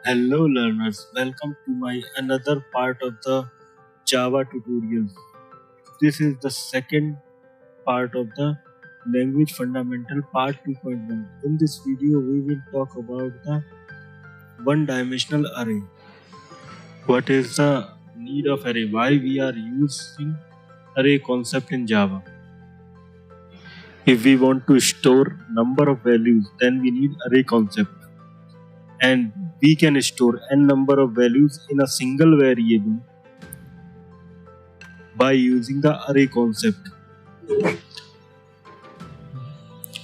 Hello learners, welcome to my another part of the Java tutorials. This is the second part of the language fundamental part 2.1. In this video we will talk about the one dimensional array. What is the need of array? Why we are using array concept in Java? If we want to store number of values, then we need array concept. And we can store n number of values in a single variable by using the array concept.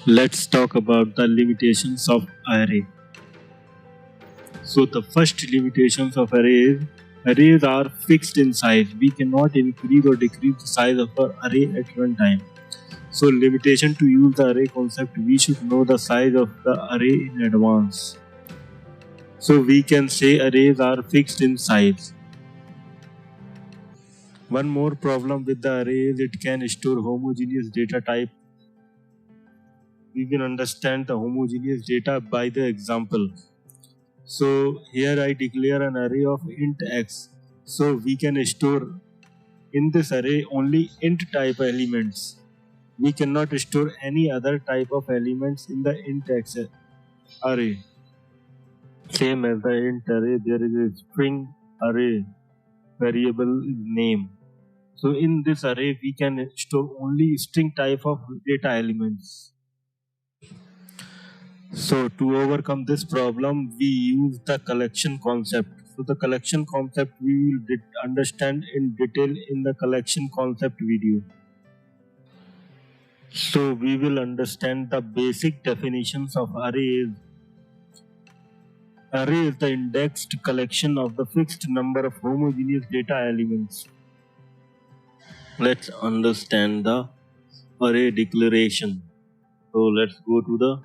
Let's talk about the limitations of array. So the first limitations of array is arrays are fixed in size. We cannot increase or decrease the size of our array at one time. So limitation to use the array concept, we should know the size of the array in advance. So we can say arrays are fixed in size. One more problem with the array is it can store homogeneous data type. We will understand the homogeneous data by the example. So here I declare an array of int x. So we can store in this array only int type elements. We cannot store any other type of elements in the int x array. Same as the int array, there is a string array variable name. So in this array we can store only string type of data elements. So to overcome this problem, we use the collection concept. So the collection concept we will understand in detail in the collection concept video. So we will understand the basic definitions of arrays. Array is the indexed collection of the fixed number of homogeneous data elements. Let's understand the array declaration. So let's go to the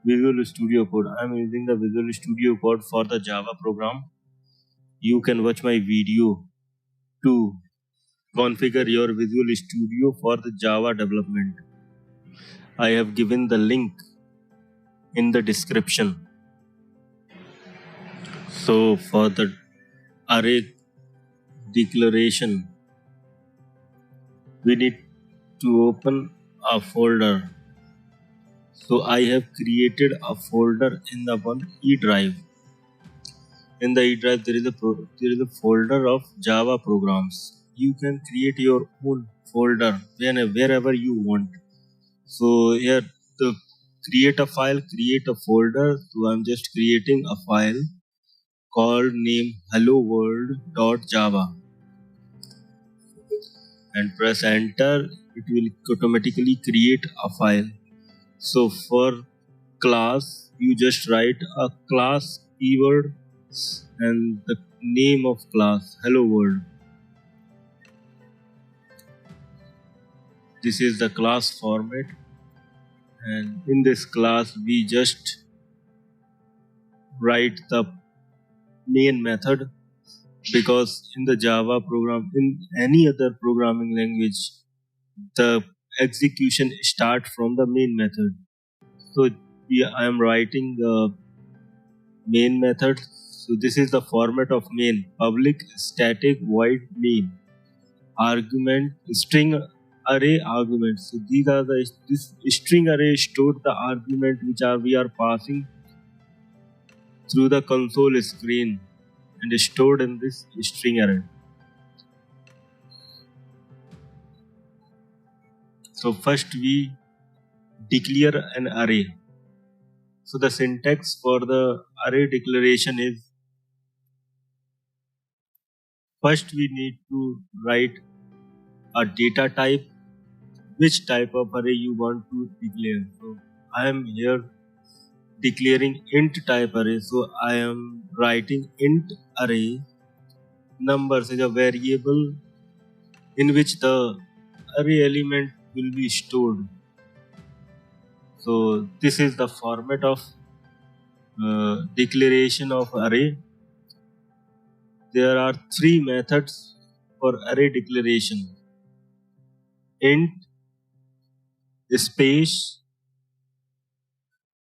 Visual Studio Code. I am using the Visual Studio Code for the Java program. You can watch my video to configure your Visual Studio for the Java development. I have given the link in the description. So for the array declaration, we need to open a folder. So I have created a folder in the one E drive. In the E drive there is a folder of Java programs. You can create your own folder wherever you want. So here to create a file, create a folder. So I'm just creating a file called name helloworld.java and press enter. It will automatically create a file. So for class, you just write a class keyword and the name of class hello world. This is the class format, and in this class we just write the main method, because in the Java program, in any other programming language, the execution start from the main method. So I am writing the main method. So this is the format of main: public static void main, argument string array arguments. So these are this string array store the argument which we are passing through the console screen and is stored in this string array. So first we declare an array. So the syntax for the array declaration is, first we need to write a data type, which type of array you want to declare. So I am here declaring int type array. So I am writing int array. Numbers is a variable in which the array element will be stored. So this is the format of declaration of array. There are three methods for array declaration: int, space,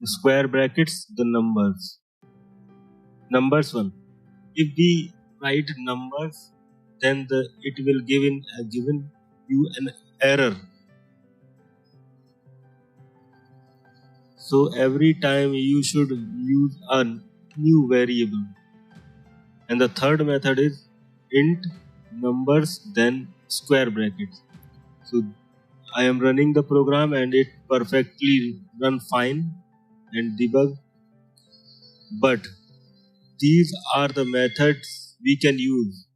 square brackets, the numbers. Numbers 1. If we write numbers, then it will given you an error. So every time you should use a new variable. And the third method is int numbers then square brackets. So I am running the program and it perfectly run fine and debug. But these are the methods we can use.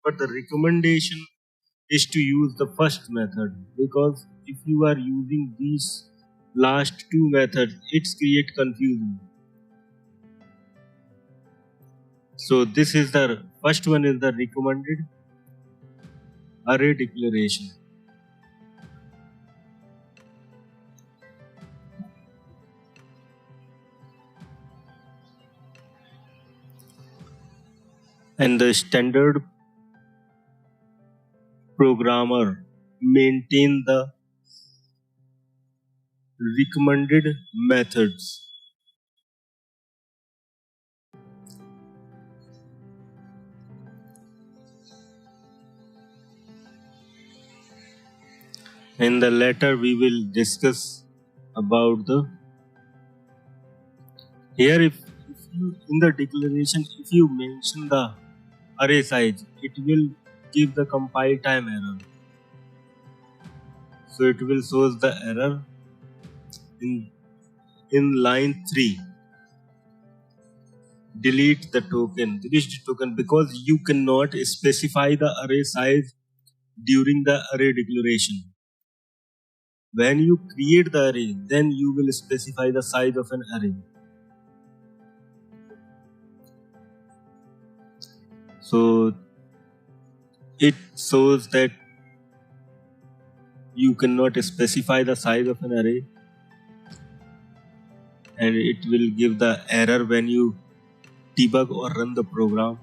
But the recommendation is to use the first method, because if you are using these last two methods, it's create confusion. So this is the first one is the recommended array declaration. And the standard programmer maintain the recommended methods. In the later we will discuss about the here if you in the declaration if you mention the array size, it will give the compile time error. So it will shows the error in line 3. Delete the token because you cannot specify the array size during the array declaration. When you create the array, then you will specify the size of an array. So it shows that you cannot specify the size of an array, and it will give the error when you debug or run the program.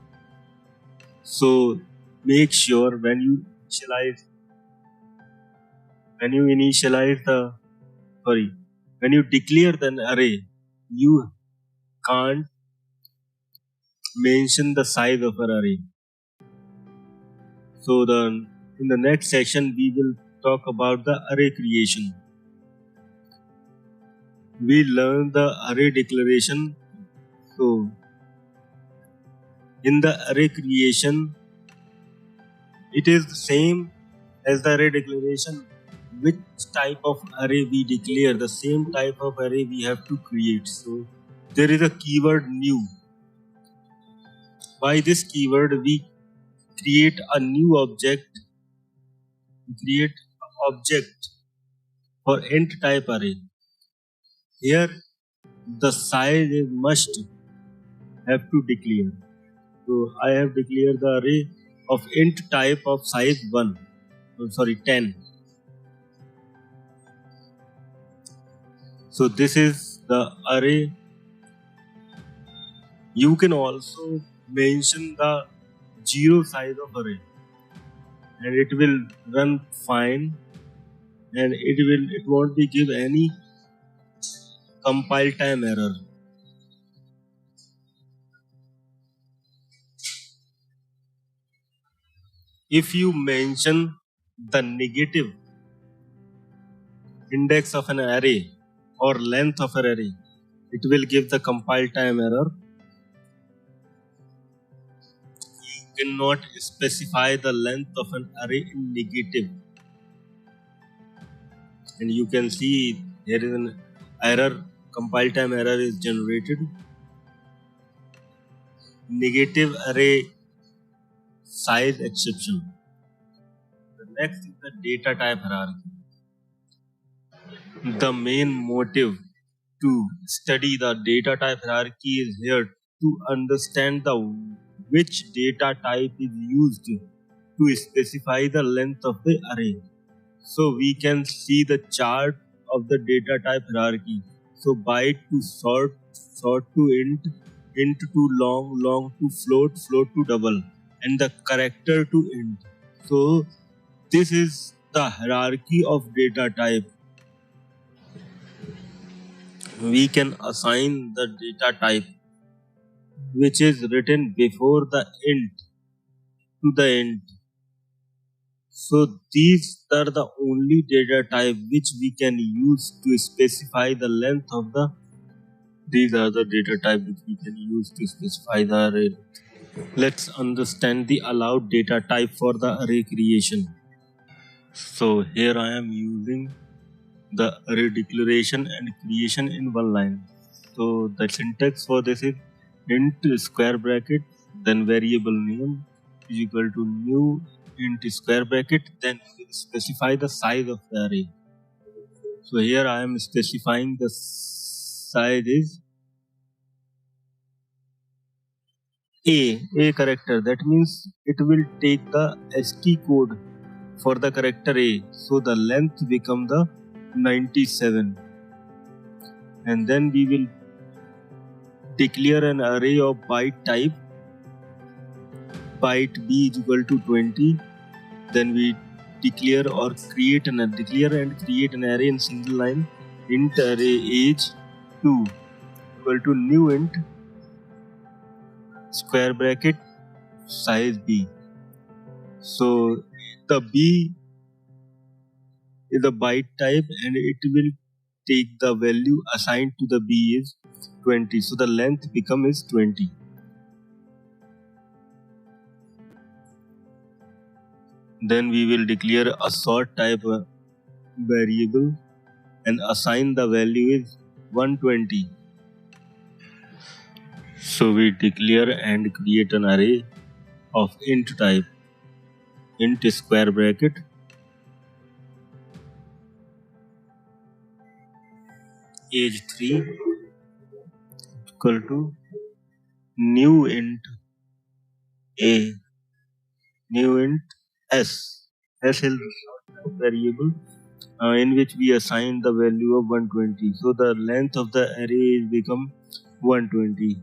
So make sure when you declare an array, you can't mention the size of an array. So in the next section we will talk about the array creation. We learn the array declaration. So in the array creation, it is the same as the array declaration. Which type of array we declare, the same type of array we have to create. So there is a keyword new. By this keyword we create a new object. We create an object for int type array. Here the size is must have to declare. So I have declared the array of int type of size 10. So this is the array. You can also mention the 0 size of array, and it will run fine, and it won't be give any compile time error. If you mention the negative index of an array or length of an array, it will give the compile time error. You cannot specify the length of an array in negative. And you can see there is an error, compile time error is generated. Negative array size exception. The next is the data type hierarchy. The main motive to study the data type hierarchy is here to understand which data type is used to specify the length of the array. So we can see the chart of the data type hierarchy. So byte to short to int to long to float to double, and the character to int. So this is the hierarchy of data type. we can assign the data type which is written before the int to the int. So these are the only data type which we can use to specify the length of the. These are the data type which we can use to specify the array. Let's understand the allowed data type for the array creation. So here I am using the array declaration and creation in one line. So the syntax for this is int square bracket, then variable name is equal to new int square bracket, then we will specify the size of the array. So here I am specifying the size is a character. That means it will take the ASCII code for the character A. So the length become the 97. And then we will declare an array of byte type. Byte B is equal to 20. Then we declare and create an array in single line. Int array age 2 equal to new int square bracket size B. So the B is a byte type and it will take the value assigned to the B is 20. So the length becomes 20. Then we will declare a sort type variable and assign the value is 120. So we declare and create an array of int type. Int square bracket age 3 equal to new int a, new int s. S is a variable in which we assign the value of 120. So the length of the array is become 120.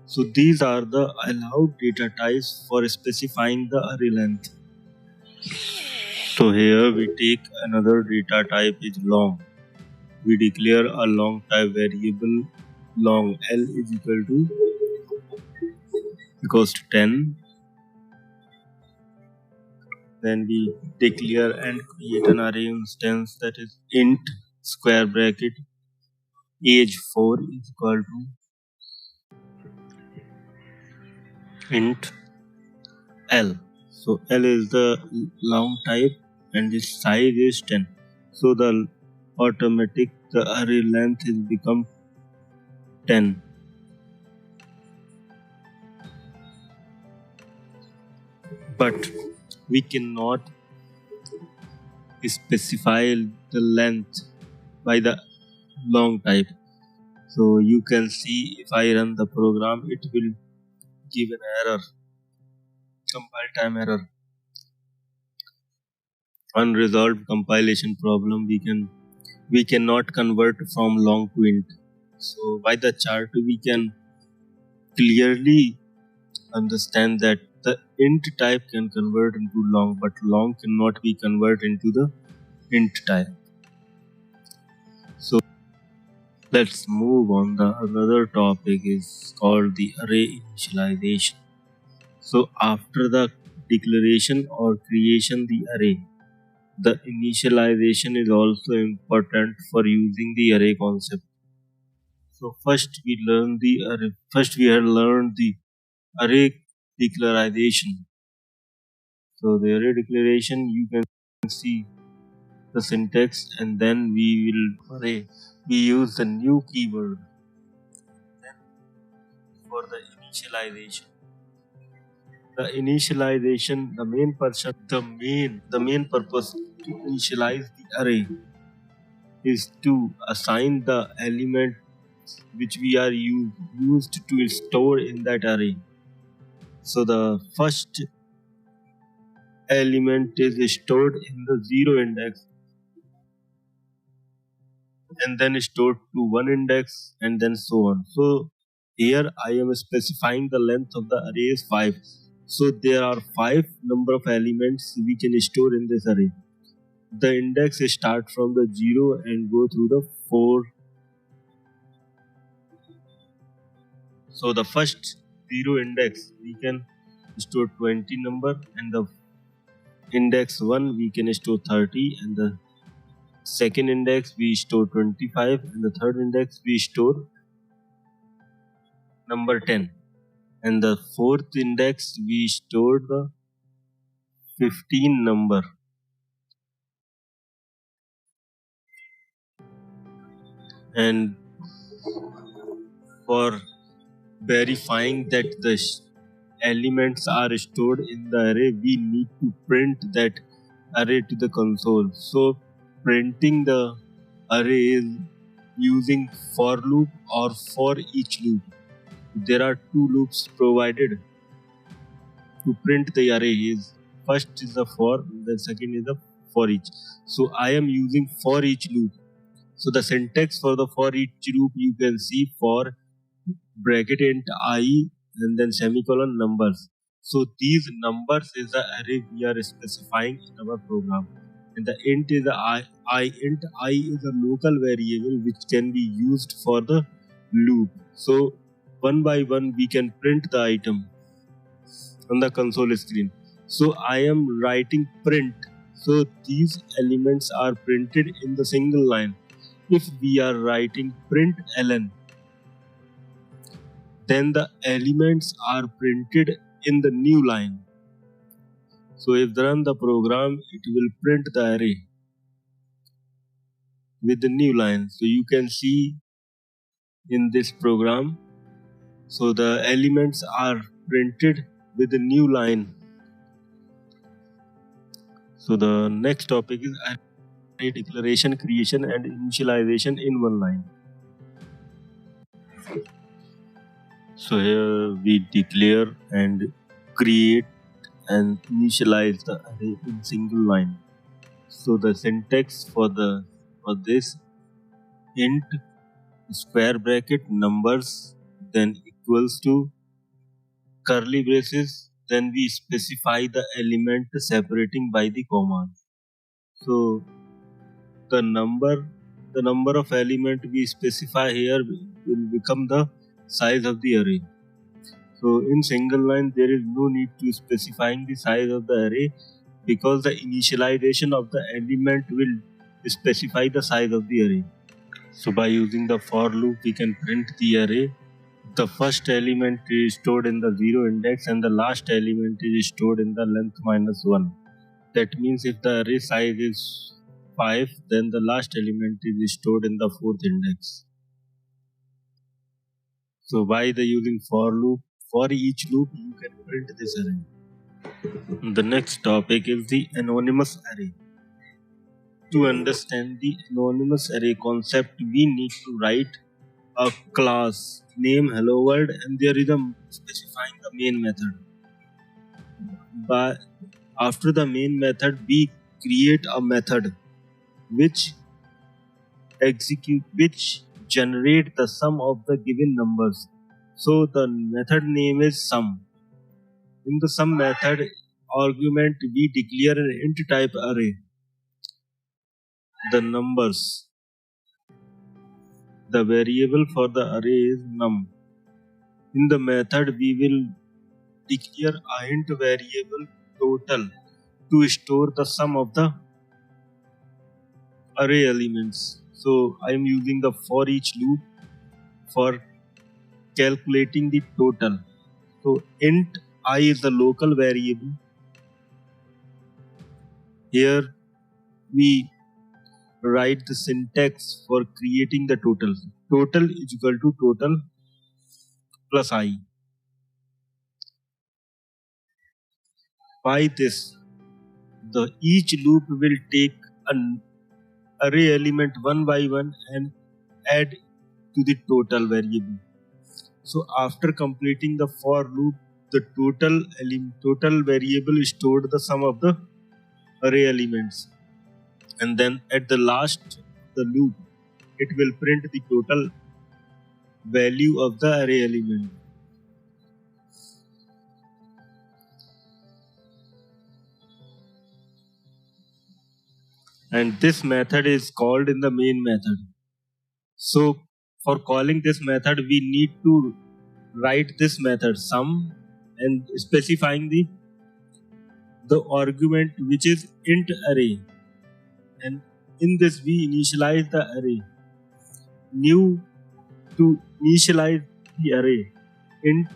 So these are the allowed data types for specifying the array length. So here we take another data type is long. We declare a long type variable long L is equal to equals to 10. Then we declare and create an array instance that is int square bracket age 4 is equal to int L. So L is the long type and its size is 10. So the array length is become 10. But we cannot specify the length by the long type. So you can see if I run the program, it will give an error, compile time error, unresolved compilation problem. We cannot convert from long to int. So by the chart we can clearly understand that the int type can convert into long, but long cannot be converted into the int type. So let's move on. The another topic is called the array initialization. So after the declaration or creation the array, the initialization is also important for using the array concept. So first we have learned the array declaration. So the array declaration, you can see the syntax, and then we use the new keyword. Then for the initialization, the main purpose to initialize the array is to assign the element which we are used to store in that array. So the first element is stored in the 0 index and then stored to 1 index and then so on. So here I am specifying the length of the array is 5. So there are 5 number of elements we can store in this array. The index start from the 0 and go through the 4. So the first 0 index we can store 20 number, and the index 1 we can store 30, and the second index we store 25, and the third index we store number 10, and the fourth index we store the 15 number. And for verifying that the elements are stored in the array, we need to print that array to the console. So printing the array is using for loop or for each loop. There are two loops provided to print the array. First is the for, the second is the for each. So I am using for each loop. So the syntax for the for each loop you can see: for bracket int I and then semicolon numbers. So these numbers is the array we are specifying in our program, and the int is the int I is a local variable which can be used for the loop. So one by one we can print the item on the console screen. So I am writing print. So these elements are printed in the single line. If we are writing print ln, then the elements are printed in the new line. So if run the program, it will print the array with the new line. So you can see in this program, so the elements are printed with the new line. So the next topic is array declaration, creation and initialization in one line. So here we declare and create and initialize the array in single line. So the syntax for this: int square bracket numbers, then equals to curly braces, then we specify the element separating by the comma. So the number of element we specify here will become the size of the array. So in single line there is no need to specifying the size of the array, because the initialization of the element will specify the size of the array. So by using the for loop we can print the array. The first element is stored in the 0 index and the last element is stored in the length -1. That means if the array size is 5, then the last element is stored in the 4th index. So by the using for loop, for each loop you can print this array. The next topic is the anonymous array. To understand the anonymous array concept, we need to write a class name hello world, and there is a specifying the main method. But after the main method we create a method which generate the sum of the given numbers. So the method name is sum. In the sum method argument we declare an int type array. The numbers. The variable for the array is num. In the method we will declare a int variable total to store the sum of the array elements. So I am using the for each loop for calculating the total. So int I is the local variable. Here we write the syntax for creating the total. Total is equal to total plus I. By this, each loop will take an array element one by one and add to the total variable. So after completing the for loop, the total variable stored the sum of the array elements, and then at the last the loop it will print the total value of the array element. And this method is called in the main method. So for calling this method, we need to write this method sum and specifying the argument which is int array, and in this we initialize the array. New to initialize the array, int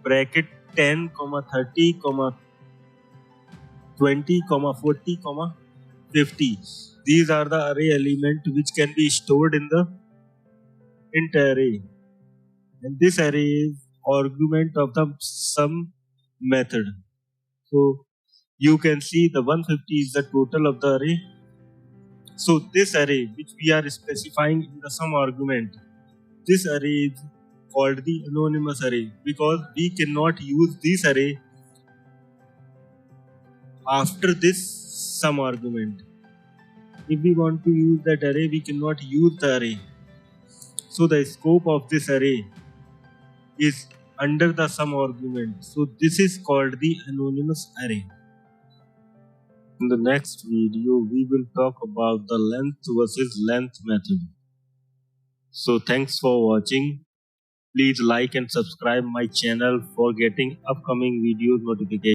bracket 10, 30, 20, 40, 50. These are the array element which can be stored in the int array, and this array is argument of the sum method. So you can see the 150 is the total of the array. So this array which we are specifying in the sum argument, this array is called the anonymous array, because we cannot use this array after this sum argument. If we want to use that array, we cannot use the array. So the scope of this array is under the sum argument. So this is called the anonymous array. In the next video, we will talk about the length versus length method. So thanks for watching. Please like and subscribe my channel for getting upcoming video notifications.